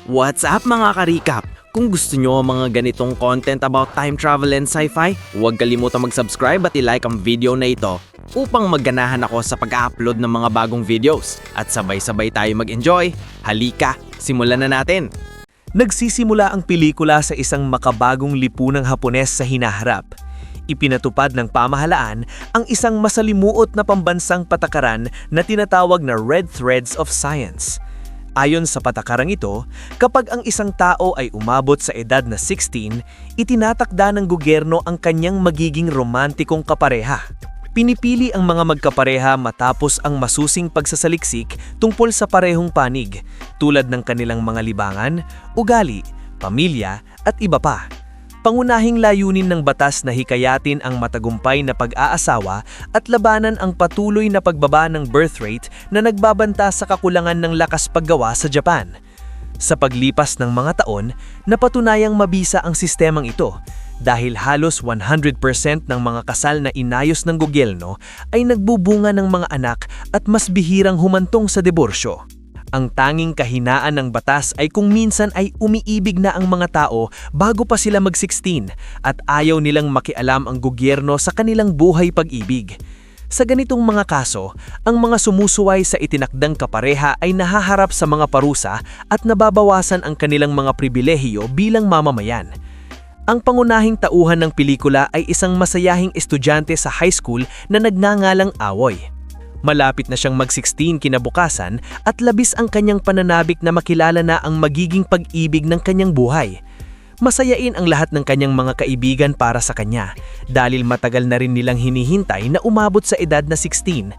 What's up mga ka-recap? Kung gusto nyo ang mga ganitong content about time travel and sci-fi, huwag kalimutang mag-subscribe at i-like ang video na ito upang magganahan ako sa pag-upload ng mga bagong videos at sabay-sabay tayo mag-enjoy. Halika, simulan na natin! Nagsisimula ang pelikula sa isang makabagong lipunang Hapones sa hinaharap. Ipinatupad ng pamahalaan ang isang masalimuot na pambansang patakaran na tinatawag na Red Threads of Science. Ayon sa patakarang ito, kapag ang isang tao ay umabot sa edad na 16, itinatakda ng gobyerno ang kanyang magiging romantikong kapareha. Pinipili ang mga magkapareha matapos ang masusing pagsasaliksik tungkol sa parehong panig, tulad ng kanilang mga libangan, ugali, pamilya at iba pa. Pangunahing layunin ng batas na hikayatin ang matagumpay na pag-aasawa at labanan ang patuloy na pagbaba ng birth rate na nagbabanta sa kakulangan ng lakas paggawa sa Japan. Sa paglipas ng mga taon, napatunayang mabisa ang sistemang ito dahil halos 100% ng mga kasal na inayos ng gobyerno ay nagbubunga ng mga anak at mas bihirang humantong sa diborsyo. Ang tanging kahinaan ng batas ay kung minsan ay umiibig na ang mga tao bago pa sila mag-16 at ayaw nilang makialam ang gobyerno sa kanilang buhay pag-ibig. Sa ganitong mga kaso, ang mga sumusuway sa itinakdang kapareha ay nahaharap sa mga parusa at nababawasan ang kanilang mga pribilehiyo bilang mamamayan. Ang pangunahing tauhan ng pelikula ay isang masayahing estudyante sa high school na nagngangalang Aoy. Malapit na siyang mag-16 kinabukasan at labis ang kanyang pananabik na makilala na ang magiging pag-ibig ng kanyang buhay. Masayain ang lahat ng kanyang mga kaibigan para sa kanya dahil matagal na rin nilang hinihintay na umabot sa edad na 16.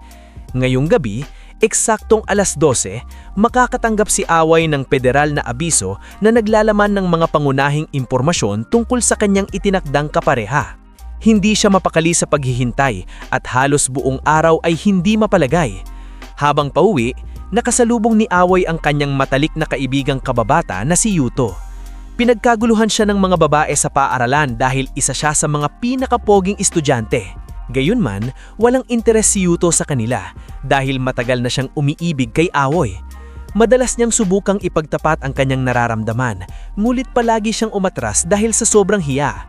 Ngayong gabi, eksaktong alas 12, makakatanggap si Away ng federal na abiso na naglalaman ng mga pangunahing impormasyon tungkol sa kanyang itinakdang kapareha. Hindi siya mapakali sa paghihintay at halos buong araw ay hindi mapalagay. Habang pauwi, nakasalubong ni Away ang kanyang matalik na kaibigang kababata na si Yuto. Pinagkaguluhan siya ng mga babae sa paaralan dahil isa siya sa mga pinakapoging estudyante. Gayunman, walang interes si Yuto sa kanila dahil matagal na siyang umiibig kay Away. Madalas niyang subukang ipagtapat ang kanyang nararamdaman, ngulit palagi siyang umatras dahil sa sobrang hiya.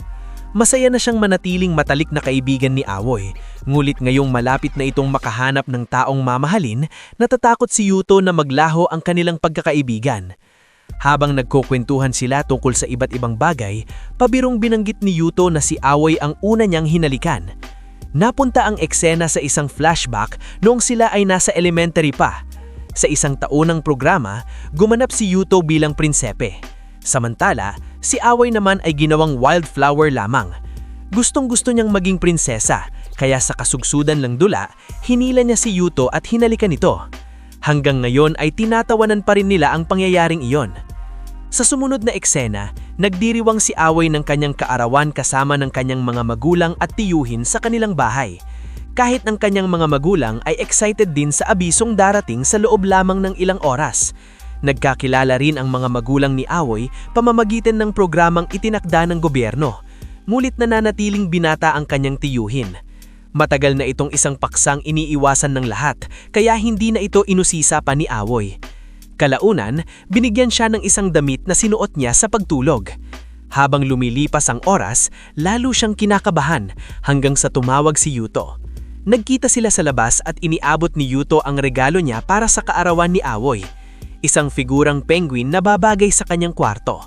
Masaya na siyang manatiling matalik na kaibigan ni Awoy, ngulit ngayong malapit na itong makahanap ng taong mamahalin, natatakot si Yuto na maglaho ang kanilang pagkakaibigan. Habang nagkukwentuhan sila tungkol sa iba't ibang bagay, pabirong binanggit ni Yuto na si Awoy ang una niyang hinalikan. Napunta ang eksena sa isang flashback noong sila ay nasa elementary pa. Sa isang taonang programa, gumanap si Yuto bilang prinsepe. Samantala, si Away naman ay ginawang wildflower lamang. Gustong-gusto niyang maging prinsesa, kaya sa kasugsudan ng dula, hinila niya si Yuto at hinalikan ito. Hanggang ngayon ay tinatawanan pa rin nila ang pangyayaring iyon. Sa sumunod na eksena, nagdiriwang si Away ng kanyang kaarawan kasama ng kanyang mga magulang at tiyuhin sa kanilang bahay. Kahit ang kanyang mga magulang ay excited din sa abisong darating sa loob lamang ng ilang oras. Nagkakilala rin ang mga magulang ni Awoy pamamagitan ng programang itinakda ng gobyerno, ngulit nananatiling binata ang kanyang tiyuhin. Matagal na itong isang paksang iniiwasan ng lahat, kaya hindi na ito inusisa pa ni Awoy. Kalaunan, binigyan siya ng isang damit na sinuot niya sa pagtulog. Habang lumilipas ang oras, lalo siyang kinakabahan hanggang sa tumawag si Yuto. Nagkita sila sa labas at iniabot ni Yuto ang regalo niya para sa kaarawan ni Awoy. Isang figurang penguin na babagay sa kanyang kwarto.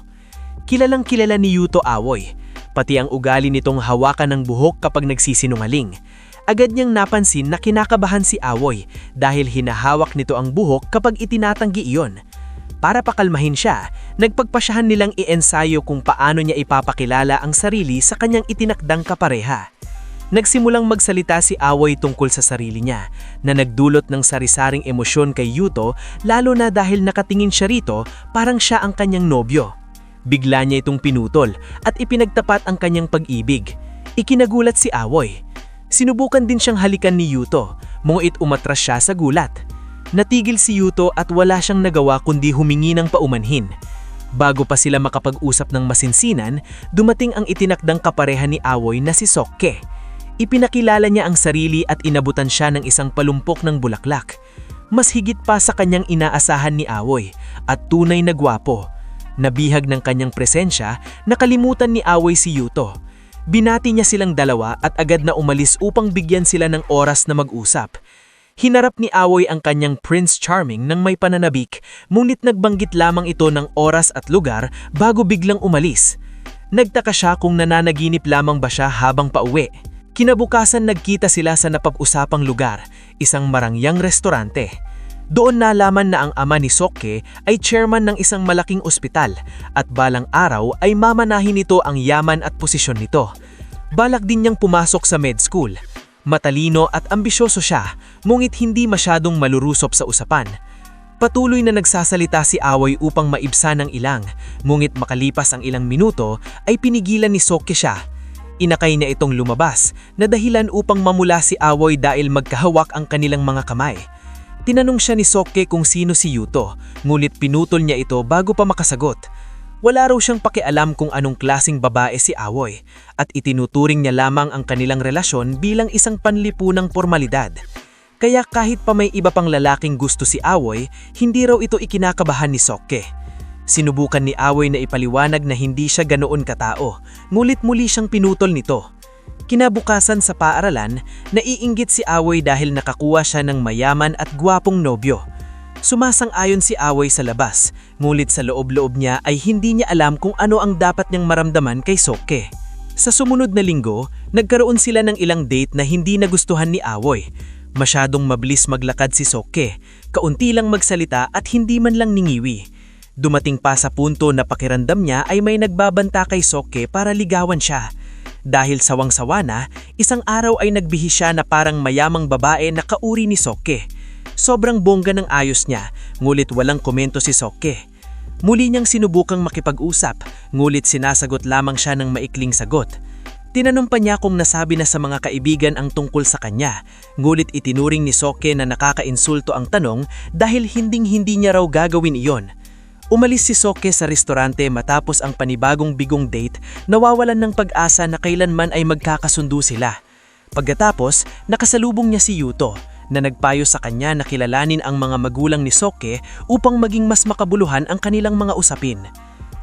Kilalang kilala ni Yuto Awoy, pati ang ugali nitong hawakan ng buhok kapag nagsisinungaling. Agad niyang napansin na kinakabahan si Awoy dahil hinahawak nito ang buhok kapag itinatanggi iyon. Para pakalmahin siya, nagpagpasyahan nilang iensayo kung paano niya ipapakilala ang sarili sa kanyang itinakdang kapareha. Nagsimulang magsalita si Awoy tungkol sa sarili niya na nagdulot ng sari-saring emosyon kay Yuto, lalo na dahil nakatingin siya rito parang siya ang kanyang nobyo. Bigla niya itong pinutol at ipinagtapat ang kanyang pag-ibig. Ikinagulat si Awoy. Sinubukan din siyang halikan ni Yuto, ngunit umatras siya sa gulat. Natigil si Yuto at wala siyang nagawa kundi humingi ng paumanhin. Bago pa sila makapag-usap ng masinsinan, dumating ang itinakdang kapareha ni Awoy na si Sokke. Ipinakilala niya ang sarili at inabutan siya ng isang palumpok ng bulaklak. Mas higit pa sa kanyang inaasahan ni Awoy at tunay na gwapo. Nabihag ng kanyang presensya, nakalimutan ni Aoy si Yuto. Binati niya silang dalawa at agad na umalis upang bigyan sila ng oras na mag-usap. Hinarap ni Aoy ang kanyang Prince Charming ng may pananabik, ngunit nagbanggit lamang ito ng oras at lugar bago biglang umalis. Nagtaka siya kung nananaginip lamang ba siya habang pauwi. Kinabukasan nagkita sila sa napag-usapang lugar, isang marangyang restaurante. Doon nalaman na ang ama ni Seokhae ay chairman ng isang malaking ospital at balang araw ay mamanahin nito ang yaman at posisyon nito. Balak din niyang pumasok sa med school. Matalino at ambisyoso siya, ngunit hindi masyadong malurusop sa usapan. Patuloy na nagsasalita si Aoy upang maibsan ng ilang, ngunit makalipas ang ilang minuto ay pinigilan ni Seokhae siya. Inakay na itong lumabas na dahilan upang mamula si Aoy dahil magkahawak ang kanilang mga kamay. Tinanong siya ni Seokhae kung sino si Yuto, ngunit pinutol niya ito bago pa makasagot. Wala raw siyang pakialam kung anong klasing babae si Aoy at itinuturing niya lamang ang kanilang relasyon bilang isang panlipunang formalidad. Kaya kahit pa may iba pang lalaking gusto si Aoy, hindi raw ito ikinakabahan ni Seokhae. Sinubukan ni Aoy na ipaliwanag na hindi siya ganoon katao, ngunit muli siyang pinutol nito. Kinabukasan sa paaralan, naiinggit si Aoy dahil nakakuha siya ng mayaman at gwapong nobyo. Sumasang-ayon si Aoy sa labas, ngunit sa loob-loob niya ay hindi niya alam kung ano ang dapat niyang maramdaman kay Seokhae. Sa sumunod na linggo, nagkaroon sila ng ilang date na hindi nagustuhan ni Aoy. Masyadong mabilis maglakad si Seokhae, kaunti lang magsalita at hindi man lang ningiwi. Dumating pa sa punto na pakiramdam niya ay may nagbabanta kay Seokhae para ligawan siya. Dahil sawang-sawa na, isang araw ay nagbihis siya na parang mayamang babae na kauri ni Seokhae. Sobrang bongga ng ayos niya, ngulit walang komento si Seokhae. Muli niyang sinubukang makipag-usap, ngulit sinasagot lamang siya ng maikling sagot. Tinanong pa niya kung nasabi na sa mga kaibigan ang tungkol sa kanya, ngulit itinuring ni Seokhae na nakakainsulto ang tanong dahil hinding-hindi niya raw gagawin iyon. Umalis si Seokhae sa restaurante matapos ang panibagong bigong date, nawawalan ng pag-asa na kailanman ay magkakasundo sila. Pagkatapos, nakasalubong niya si Yuto, na nagpayo sa kanya na kilalanin ang mga magulang ni Seokhae upang maging mas makabuluhan ang kanilang mga usapin.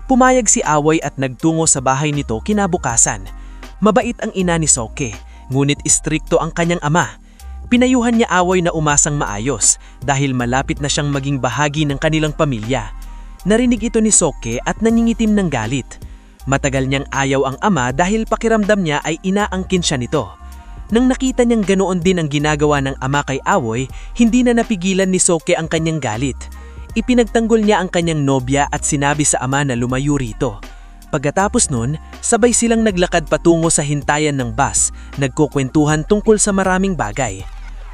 Pumayag si Aoy at nagtungo sa bahay nito kinabukasan. Mabait ang ina ni Seokhae, ngunit istrikto ang kanyang ama. Pinayuhan niya Aoy na umasang maayos dahil malapit na siyang maging bahagi ng kanilang pamilya. Narinig ito ni Seokhae at nangingitim ng galit. Matagal niyang ayaw ang ama dahil pakiramdam niya ay inaangkin siya nito. Nang nakita niyang ganoon din ang ginagawa ng ama kay Aoy, hindi na napigilan ni Seokhae ang kanyang galit. Ipinagtanggol niya ang kanyang nobya at sinabi sa ama na lumayo rito. Pagkatapos nun, sabay silang naglakad patungo sa hintayan ng bus, nagkukwentuhan tungkol sa maraming bagay.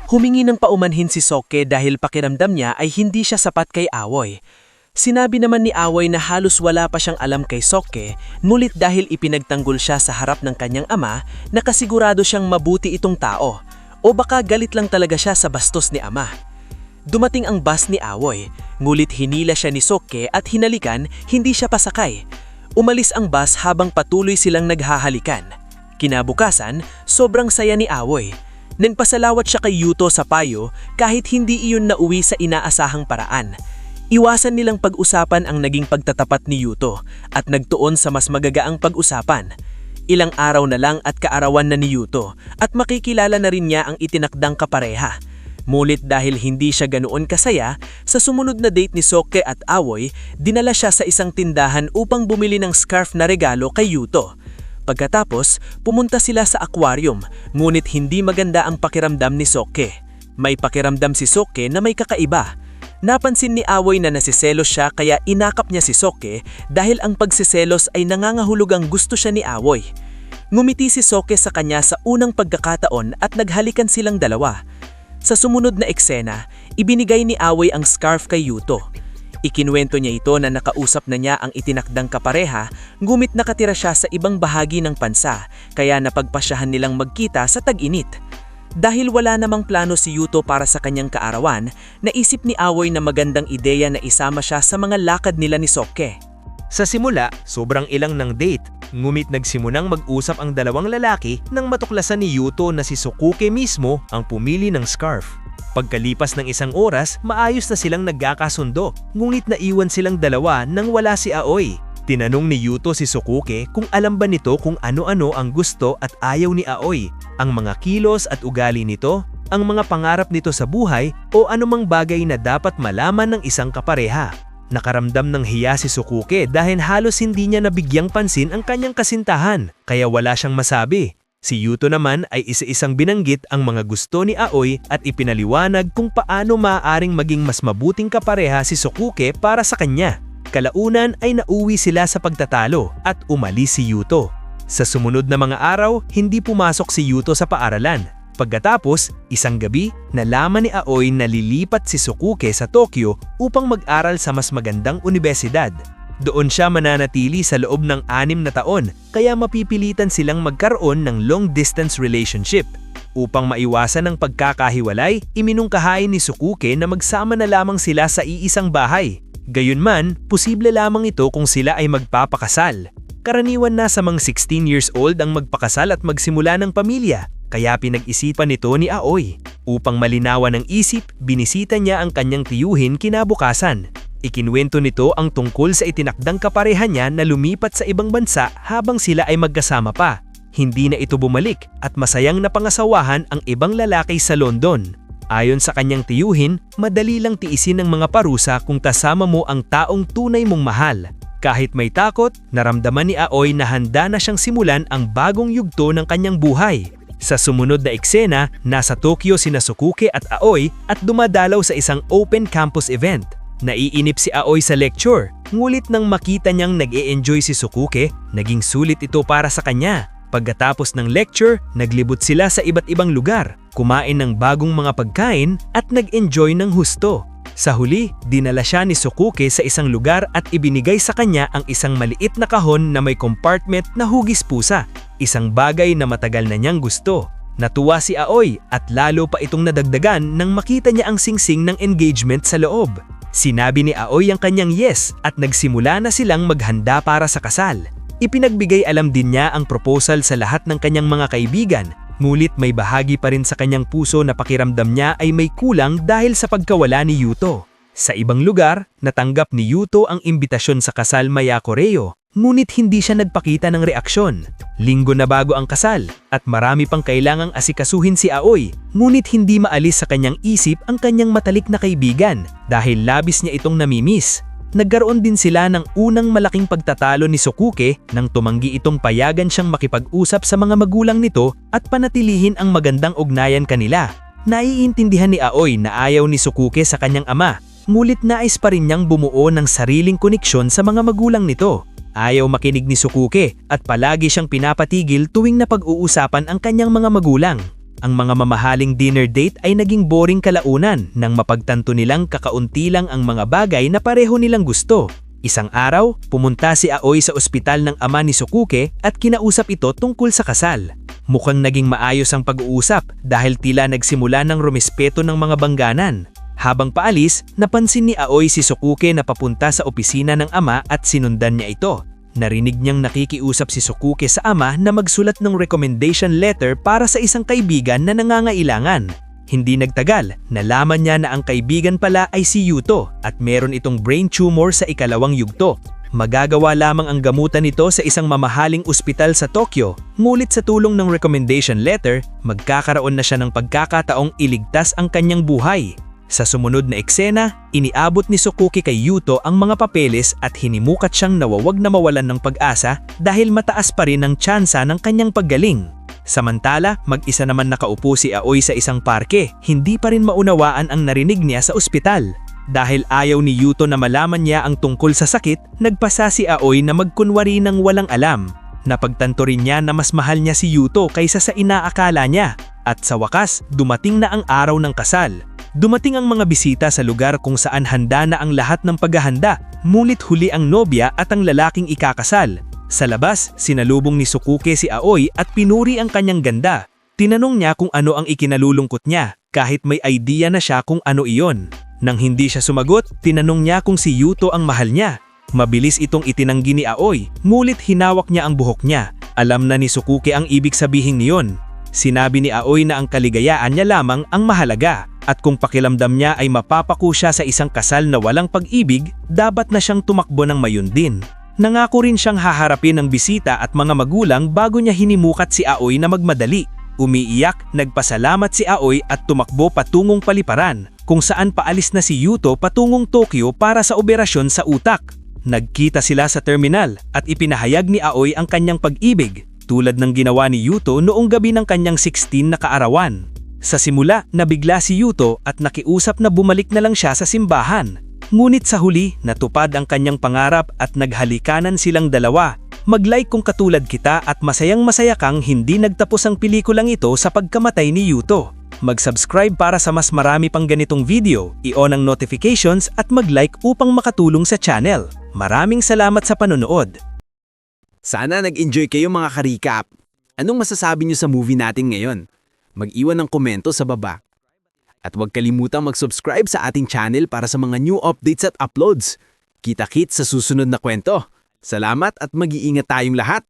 Humingi ng paumanhin si Seokhae dahil pakiramdam niya ay hindi siya sapat kay Aoy. Sinabi naman ni Aoy na halos wala pa siyang alam kay Seokhae, ngunit dahil ipinagtanggol siya sa harap ng kanyang ama, nakasigurado siyang mabuti itong tao, o baka galit lang talaga siya sa bastos ni ama. Dumating ang bus ni Aoy, ngunit hinila siya ni Seokhae at hinalikan, hindi siya pasakay. Umalis ang bus habang patuloy silang naghahalikan. Kinabukasan, sobrang saya ni Aoy. Nagpasalawat siya kay Yuto sa payo kahit hindi iyon nauwi sa inaasahang paraan. Iwasan nilang pag-usapan ang naging pagtatapat ni Yuto at nagtuon sa mas magagaang pag-usapan. Ilang araw na lang at kaarawan na ni Yuto at makikilala na rin niya ang itinakdang kapareha. Mulit dahil hindi siya ganoon kasaya, sa sumunod na date ni Seokhae at Aoy, dinala siya sa isang tindahan upang bumili ng scarf na regalo kay Yuto. Pagkatapos, pumunta sila sa aquarium, ngunit hindi maganda ang pakiramdam ni Seokhae. May pakiramdam si Seokhae na may kakaiba. Napansin ni Aoy na nasiselos siya kaya inakap niya si Seokhae dahil ang pagsiselos ay nangangahulugang gusto siya ni Aoy. Ngumiti si Seokhae sa kanya sa unang pagkakataon at naghalikan silang dalawa. Sa sumunod na eksena, ibinigay ni Aoy ang scarf kay Yuto. Ikinuwento niya ito na nakausap na niya ang itinakdang kapareha, ngumit nakatira siya sa ibang bahagi ng bansa kaya napagpasyahan nilang magkita sa tag-init. Dahil wala namang plano si Yuto para sa kanyang kaarawan, naisip ni Aoy na magandang ideya na isama siya sa mga lakad nila ni Seokhae. Sa simula, sobrang ilang ng date, ngumit nagsimunang mag-usap ang dalawang lalaki nang matuklasan ni Yuto na si Seokhae mismo ang pumili ng scarf. Pagkalipas ng isang oras, maayos na silang nagkakasundo, ngunit naiwan silang dalawa nang wala si Aoi. Tinanong ni Yuto si Sukuke kung alam ba nito kung ano-ano ang gusto at ayaw ni Aoi, ang mga kilos at ugali nito, ang mga pangarap nito sa buhay o anumang bagay na dapat malaman ng isang kapareha. Nakaramdam ng hiya si Sukuke dahil halos hindi niya nabigyang pansin ang kanyang kasintahan, kaya wala siyang masabi. Si Yuto naman ay isa-isang binanggit ang mga gusto ni Aoi at ipinaliwanag kung paano maaaring maging mas mabuting kapareha si Sukuke para sa kanya. Kalaunan ay nauwi sila sa pagtatalo at umalis si Yuto. Sa sumunod na mga araw, hindi pumasok si Yuto sa paaralan. Pagkatapos, isang gabi, nalaman ni Aoi na lilipat si Sukuke sa Tokyo upang mag-aral sa mas magandang unibersidad. Doon siya mananatili sa loob ng 6 na taon, kaya mapipilitan silang magkaroon ng long-distance relationship. Upang maiwasan ang pagkakahiwalay, iminungkahain ni Sukuke na magsama na lamang sila sa iisang bahay. Gayunman, posible lamang ito kung sila ay magpapakasal. Karaniwan na sa mga 16 years old ang magpakasal at magsimula ng pamilya, kaya pinag-isipan nito ni Aoi. Upang malinawan ang isip, binisita niya ang kanyang tiyuhin kinabukasan. Ikinwento nito ang tungkol sa itinakdang kapareha niya na lumipat sa ibang bansa habang sila ay magkasama pa. Hindi na ito bumalik at masayang napangasawahan ang ibang lalaki sa London. Ayon sa kanyang tiyuhin, madali lang tiisin ng mga parusa kung kasama mo ang taong tunay mong mahal. Kahit may takot, naramdaman ni Aoi na handa na siyang simulan ang bagong yugto ng kanyang buhay. Sa sumunod na eksena, nasa Tokyo sina Sukuke at Aoi at dumadalaw sa isang open campus event. Naiinip si Aoi sa lecture, ngulit nang makita niyang nag-e-enjoy si Sukuke, naging sulit ito para sa kanya. Pagkatapos ng lecture, naglibot sila sa iba't ibang lugar, kumain ng bagong mga pagkain at nag-enjoy ng husto. Sa huli, dinala siya ni Sukuke sa isang lugar at ibinigay sa kanya ang isang maliit na kahon na may compartment na hugis pusa, isang bagay na matagal na niyang gusto. Natuwa si Aoi at lalo pa itong nadagdagan nang makita niya ang singsing ng engagement sa loob. Sinabi ni Aoi ang kanyang yes at nagsimula na silang maghanda para sa kasal. Ipinagbigay alam din niya ang proposal sa lahat ng kanyang mga kaibigan, ngulit may bahagi pa rin sa kanyang puso na pakiramdam niya ay may kulang dahil sa pagkawala ni Yuto. Sa ibang lugar, natanggap ni Yuto ang imbitasyon sa kasal maya Koreo, ngunit hindi siya nagpakita ng reaksyon. Linggo na bago ang kasal at marami pang kailangang asikasuhin si Aoi, ngunit hindi maalis sa kanyang isip ang kanyang matalik na kaibigan dahil labis niya itong namimiss. Nagkaroon din sila ng unang malaking pagtatalo ni Sukuke nang tumanggi itong payagan siyang makipag-usap sa mga magulang nito at panatilihin ang magandang ugnayan kanila. Naiintindihan ni Aoi na ayaw ni Sukuke sa kanyang ama, ngulit nais pa rin niyang bumuo ng sariling koneksyon sa mga magulang nito. Ayaw makinig ni Sukuke at palagi siyang pinapatigil tuwing napag-uusapan ang kanyang mga magulang. Ang mga mamahaling dinner date ay naging boring kalaunan nang mapagtanto nilang kakaunti lang ang mga bagay na pareho nilang gusto. Isang araw, pumunta si Aoi sa ospital ng ama ni Sukuke at kinausap ito tungkol sa kasal. Mukhang naging maayos ang pag-uusap dahil tila nagsimula ng rumispeto ng mga bangganan. Habang paalis, napansin ni Aoi si Sukuke na papunta sa opisina ng ama at sinundan niya ito. Narinig niyang nakikiusap si Sukuke sa ama na magsulat ng recommendation letter para sa isang kaibigan na nangangailangan. Hindi nagtagal, nalaman niya na ang kaibigan pala ay si Yuto at meron itong brain tumor sa ikalawang yugto. Magagawa lamang ang gamutan nito sa isang mamahaling ospital sa Tokyo, ngulit sa tulong ng recommendation letter, magkakaroon na siya ng pagkakataong iligtas ang kanyang buhay. Sa sumunod na eksena, iniabot ni Sukuke kay Yuto ang mga papeles at hinimukat siyang nawawag na mawalan ng pag-asa dahil mataas pa rin ang tsansa ng kanyang paggaling. Samantala, mag-isa naman nakaupo si Aoi sa isang parke, hindi pa rin maunawaan ang narinig niya sa ospital. Dahil ayaw ni Yuto na malaman niya ang tungkol sa sakit, nagpasa si Aoi na magkunwari ng walang alam. Napagtanto rin niya na mas mahal niya si Yuto kaysa sa inaakala niya. At sa wakas, dumating na ang araw ng kasal. Dumating ang mga bisita sa lugar kung saan handa na ang lahat ng paghahanda, ngunit huli ang nobya at ang lalaking ikakasal. Sa labas, sinalubong ni Sukuke si Aoi at pinuri ang kanyang ganda. Tinanong niya kung ano ang ikinalulungkot niya, kahit may idea na siya kung ano iyon. Nang hindi siya sumagot, tinanong niya kung si Yuto ang mahal niya. Mabilis itong itinanggi ni Aoi, ngunit hinawak niya ang buhok niya. Alam na ni Sukuke ang ibig sabihin niyon. Sinabi ni Aoi na ang kaligayaan niya lamang ang mahalaga. At kung pakiramdam niya ay mapapako siya sa isang kasal na walang pag-ibig, dapat na siyang tumakbo ng mayundin. Nangako rin siyang haharapin ang bisita at mga magulang bago niya hinimukat si Aoy na magmadali. Umiiyak, nagpasalamat si Aoy at tumakbo patungong paliparan, kung saan paalis na si Yuto patungong Tokyo para sa operasyon sa utak. Nagkita sila sa terminal at ipinahayag ni Aoy ang kanyang pag-ibig, tulad ng ginawa ni Yuto noong gabi ng kanyang 16 na kaarawan. Sa simula, nabigla si Yuto at nakiusap na bumalik na lang siya sa simbahan. Ngunit sa huli, natupad ang kanyang pangarap at naghalikanan silang dalawa. Mag-like kung katulad kita at masayang-masaya kang hindi nagtapos ang pelikulang ito sa pagkamatay ni Yuto. Mag-subscribe para sa mas marami pang ganitong video, i-on ang notifications at mag-like upang makatulong sa channel. Maraming salamat sa panonood. Sana nag-enjoy kayo mga ka-recap. Anong masasabi niyo sa movie natin ngayon? Mag-iwan ng komento sa baba. At huwag kalimutang mag-subscribe sa ating channel para sa mga new updates at uploads. Kita-kits sa susunod na kwento. Salamat at mag-iingat tayong lahat!